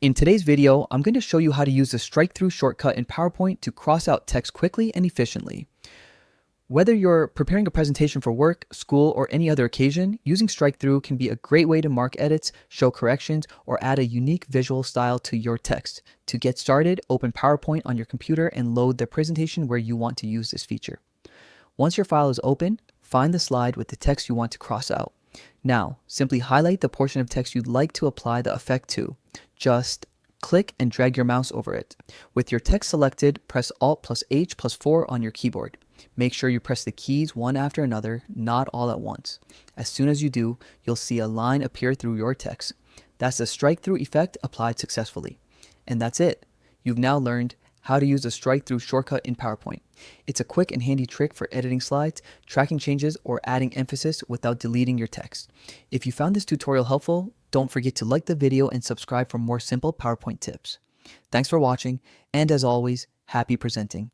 In today's video, I'm going to show you how to use the strike-through shortcut in PowerPoint to cross out text quickly and efficiently. Whether you're preparing a presentation for work, school, or any other occasion, using strike-through can be a great way to mark edits, show corrections, or add a unique visual style to your text. To get started, open PowerPoint on your computer and load the presentation where you want to use this feature. Once your file is open, find the slide with the text you want to cross out. Now, simply highlight the portion of text you'd like to apply the effect to. Just click and drag your mouse over it. With your text selected, press Alt+H+4 on your keyboard. Make sure you press the keys one after another, not all at once. As soon as you do, you'll see a line appear through your text. That's the strike-through effect applied successfully. And that's it. You've now learned how to use the strike-through shortcut in PowerPoint. It's a quick and handy trick for editing slides, tracking changes, or adding emphasis without deleting your text. If you found this tutorial helpful, don't forget to like the video and subscribe for more simple PowerPoint tips. Thanks for watching, and as always, happy presenting.